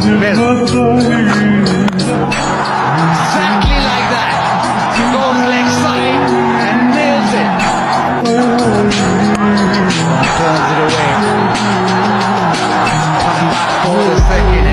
Exactly like that. Goes leg side and nails it. Turns it away. Come back for the second.